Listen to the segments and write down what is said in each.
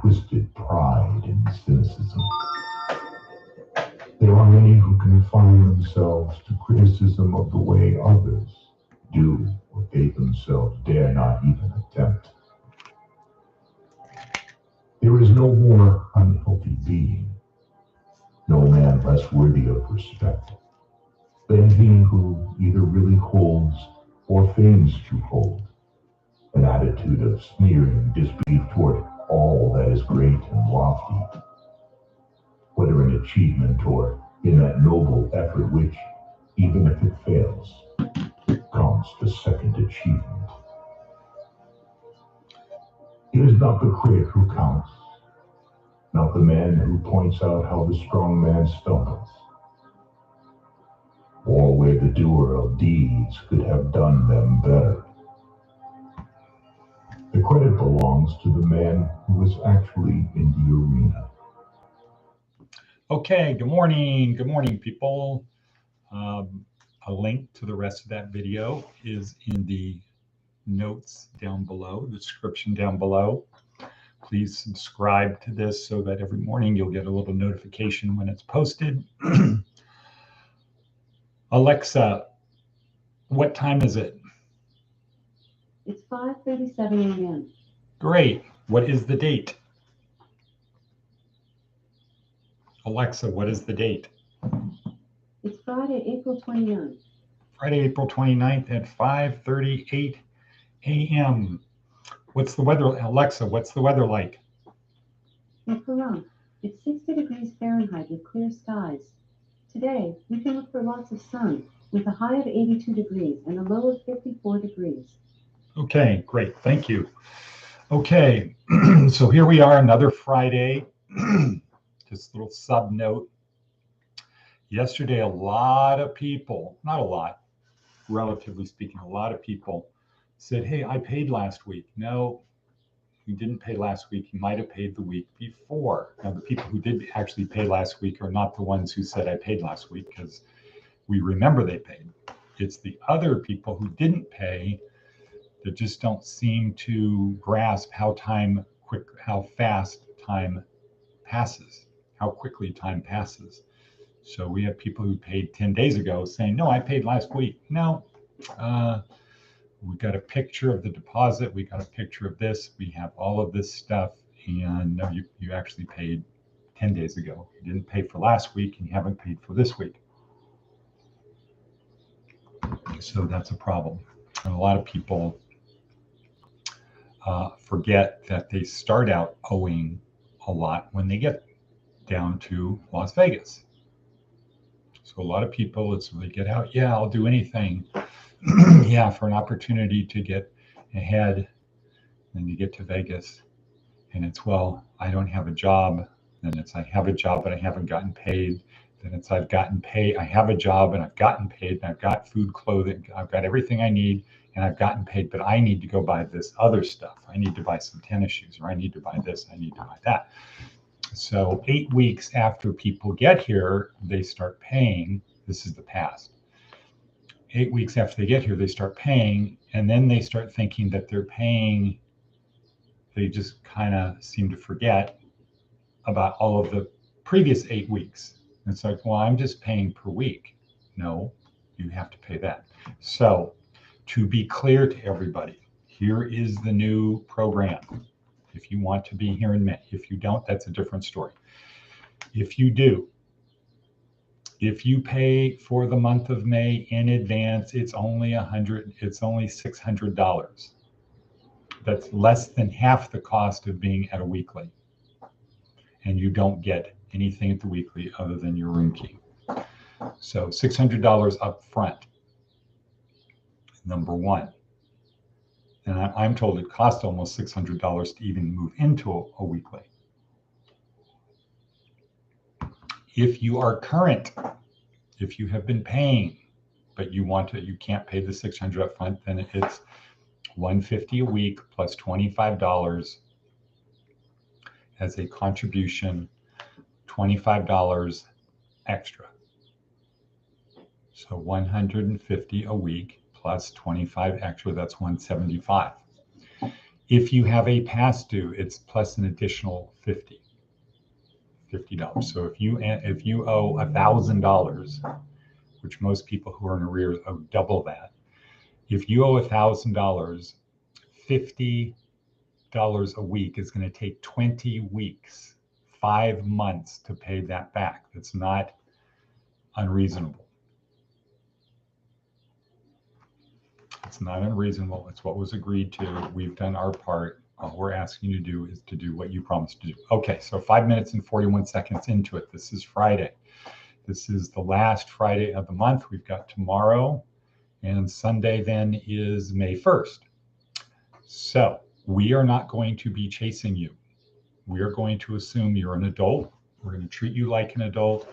twisted pride and cynicism. There are many who confine themselves to criticism of the way others do what they themselves dare not even attempt. There is no more unhealthy being, no man less worthy of respect than he who either really holds or feigns to hold an attitude of sneering disbelief toward all that is great and lofty, whether in achievement or in that noble effort which, even if it fails, comes to second achievement. It is not the critic who counts, not the man who points out how the strong man stumbles, or where the doer of deeds could have done them better. The credit belongs to the man who is actually in the arena. Okay, good morning. Good morning, people. A link to the rest of that video is in the notes down below, the description down below. Please subscribe to this so that every morning you'll get a little notification when it's posted. Alexa, what time is it? It's 5:37 a.m. Great. What is the date? Alexa, what is the date? It's Friday, April 29th. Friday, April 29th at 5:38 a.m. What's the weather? Alexa, what's the weather like? In Pahrump, it's 60 degrees Fahrenheit with clear skies. Today, we can look for lots of sun with a high of 82 degrees and a low of 54 degrees. Okay, great. Thank you. Okay, so here we are, another Friday. Just a little sub note. Yesterday, a lot of people, not a lot, relatively speaking, a lot of people said, hey, I paid last week. No, you didn't pay last week. You might have paid the week before. Now, the people who did actually pay last week are not the ones who said I paid last week, because we remember they paid. It's the other people who didn't pay that just don't seem to grasp how fast time passes, how quickly time passes. So we have people who paid 10 days ago saying, no, I paid last week. No, we got a picture of the deposit. We got a picture of this. We have all of this stuff. And no, you actually paid 10 days ago. You didn't pay for last week and you haven't paid for this week. So that's a problem. And a lot of people forget that they start out owing a lot when they get down to Las Vegas. So a lot of people, it's when they get out, yeah, I'll do anything. Yeah, for an opportunity to get ahead. Then you get to Vegas and it's, well, I don't have a job. Then it's, I have a job, but I haven't gotten paid. Then it's, I've gotten paid. I have a job and I've gotten paid and I've got food, clothing. I've got everything I need and I've gotten paid, but I need to go buy this other stuff. I need to buy some tennis shoes, or I need to buy this. I need to buy that. So 8 weeks after people get here, they start paying. This is the past. 8 weeks after they get here, they start paying, and then they start thinking that they're paying. They just kind of seem to forget about all of the previous 8 weeks. It's like, well, I'm just paying per week. No, you have to pay that. So to be clear to everybody, here is the new program. If you want to be here in May, if you don't, that's a different story. If you do, if you pay for the month of May in advance, it's only $600. That's less than half the cost of being at a weekly. And you don't get anything at the weekly other than your room key. So $600 up front, number one. And I'm told it costs almost $600 to even move into a weekly. If you are current, if you have been paying, but you can't pay the $600 up front, then it's $150 a week plus $25 as a contribution, $25 extra. So $150 a week plus 25 extra, that's $175. If you have a past due, it's plus an additional $50. So if you owe $1,000, which most people who are in arrears owe double that. If you owe $1,000, $50 a week is going to take 20 weeks, 5 months to pay that back. That's not unreasonable. It's not unreasonable. It's what was agreed to. We've done our part. All we're asking you to do is to do what you promised to do. Okay, so 5 minutes and 41 seconds into it. This is Friday. This is the last Friday of the month. We've got tomorrow, and Sunday then is May 1st. So we are not going to be chasing you. We are going to assume you're an adult. We're going to treat you like an adult.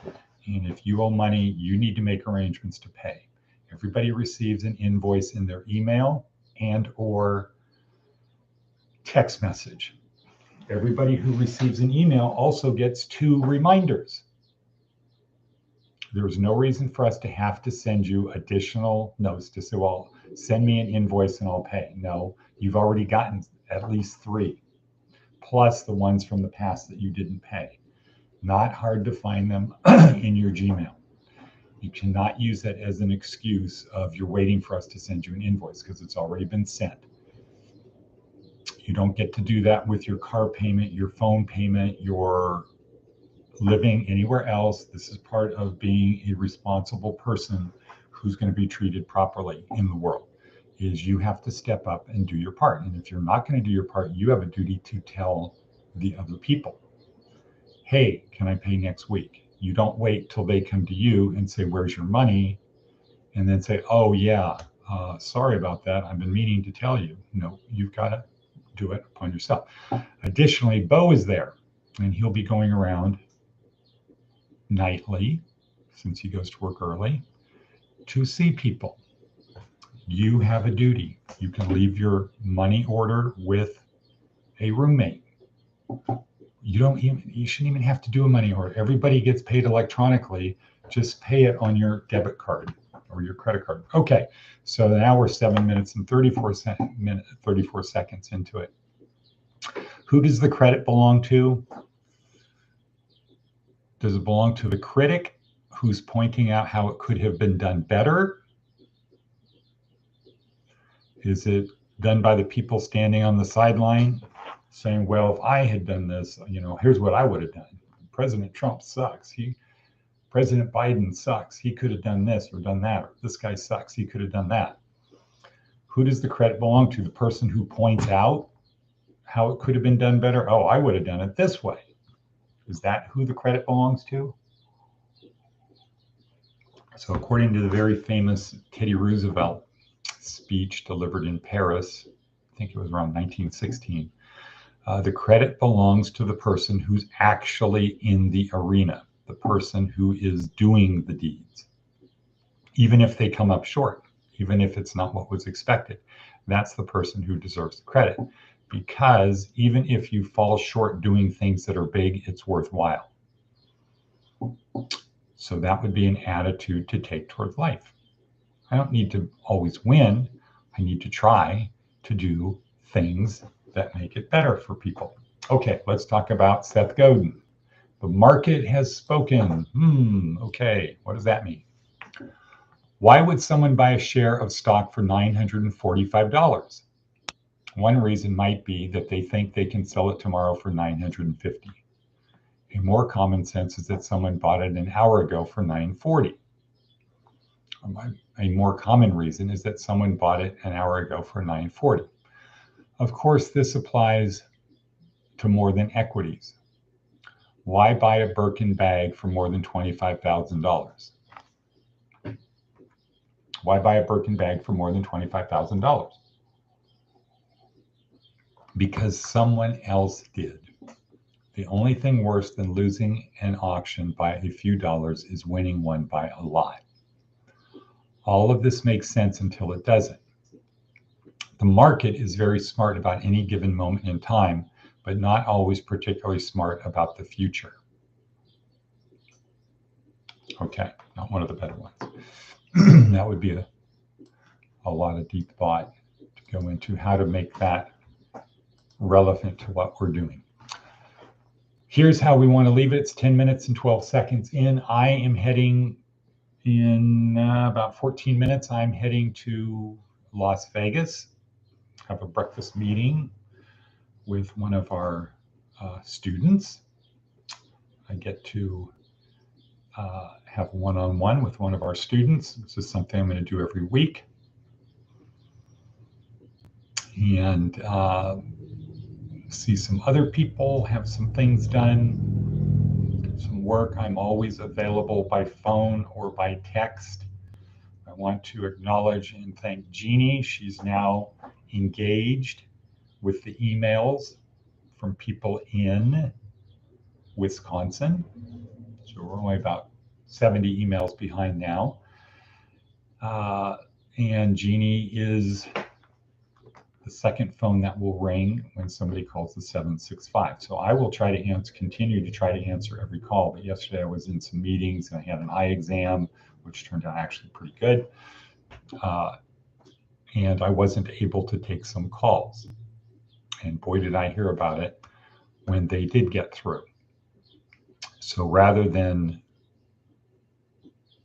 And if you owe money, you need to make arrangements to pay. Everybody receives an invoice in their email and or text message. Everybody who receives an email also gets 2 reminders. There's no reason for us to have to send you additional notes to say, well, send me an invoice and I'll pay. No, you've already gotten at least 3, plus the ones from the past that you didn't pay. Not hard to find them in your Gmail. You cannot use that as an excuse of you're waiting for us to send you an invoice because it's already been sent. You don't get to do that with your car payment, your phone payment, your living anywhere else. This is part of being a responsible person who's going to be treated properly in the world, is you have to step up and do your part. And if you're not going to do your part, you have a duty to tell the other people, hey, can I pay next week? You don't wait till they come to you and say, where's your money? And then say, oh yeah, sorry about that. I've been meaning to tell you. No, you've got to do it upon yourself. Additionally, Bo is there, and he'll be going around nightly, since he goes to work early, to see people. You have a duty. You can leave your money order with a roommate. You shouldn't even have to do a money order. Everybody gets paid electronically. Just pay it on your debit card or your credit card. Okay, so now we're 7 minutes and 34 seconds into it. Who does the credit belong to? Does it belong to the critic who's pointing out how it could have been done better? Is it done by the people standing on the sideline saying, well, if I had done this, here's what I would have done. President Trump sucks. President Biden sucks. He could have done this or done that. Or this guy sucks. He could have done that. Who does the credit belong to? The person who points out how it could have been done better? Oh, I would have done it this way. Is that who the credit belongs to? So according to the very famous Teddy Roosevelt speech delivered in Paris, I think it was around 1916, the credit belongs to the person who's actually in the arena, the person who is doing the deeds, even if they come up short, even if it's not what was expected. That's the person who deserves the credit, because even if you fall short doing things that are big, it's worthwhile. So that would be an attitude to take towards life. I don't need to always win. I need to try to do things that make it better for people. Okay, let's talk about Seth Godin. The market has spoken. Okay, what does that mean? Why would someone buy a share of stock for $945? One reason might be that they think they can sell it tomorrow for $950. A more common sense is that someone bought it an hour ago for $940. A more common reason is that someone bought it an hour ago for $940. Of course, this applies to more than equities. Why buy a Birkin bag for more than $25,000? Why buy a Birkin bag for more than $25,000? Because someone else did. The only thing worse than losing an auction by a few dollars is winning one by a lot. All of this makes sense until it doesn't. The market is very smart about any given moment in time, but not always particularly smart about the future. Okay, not one of the better ones. That would be a lot of deep thought to go into how to make that relevant to what we're doing. Here's how we want to leave it. It's 10 minutes and 12 seconds in. I am heading in about 14 minutes. I'm heading to Las Vegas, have a breakfast meeting with one of our students. I get to have one-on-one with one of our students. This is something I'm going to do every week. And see some other people, have some things done, some work. I'm always available by phone or by text. I want to acknowledge and thank Jeannie. She's now engaged with the emails from people in Wisconsin. So we're only about 70 emails behind now. And Jeannie is the second phone that will ring when somebody calls the 765. So I will try to continue to try to answer every call. But yesterday I was in some meetings and I had an eye exam, which turned out actually pretty good. And I wasn't able to take some calls. And boy, did I hear about it when they did get through. So rather than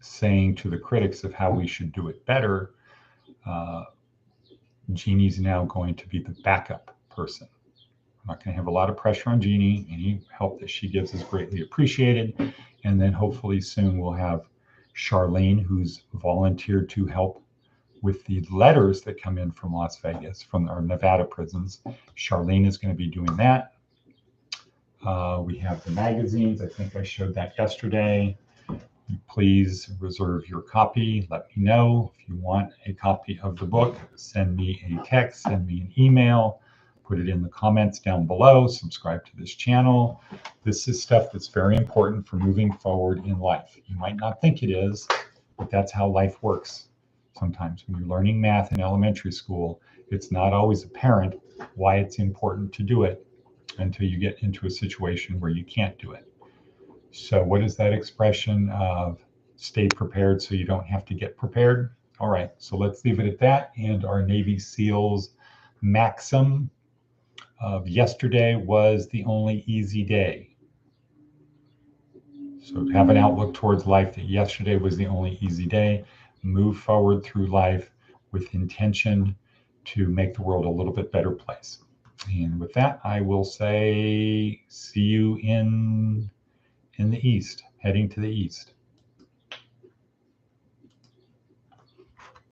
saying to the critics of how we should do it better, Jeannie's now going to be the backup person. I'm not going to have a lot of pressure on Jeannie. Any help that she gives is greatly appreciated. And then hopefully soon we'll have Charlene, who's volunteered to help with the letters that come in from Las Vegas, from our Nevada prisons. Charlene is going to be doing that. We have the magazines. I think I showed that yesterday. Please reserve your copy. Let me know if you want a copy of the book. Send me a text, send me an email, put it in the comments down below. Subscribe to this channel. This is stuff that's very important for moving forward in life. You might not think it is, but that's how life works. Sometimes when you're learning math in elementary school, it's not always apparent why it's important to do it until you get into a situation where you can't do it. So what is that expression of stay prepared so you don't have to get prepared? All right, so let's leave it at that. And our Navy SEALs maxim of yesterday was the only easy day. So have an outlook towards life that yesterday was the only easy day. Move forward through life with intention to make the world a little bit better place. And with that, I will say see you in the east, heading to the east.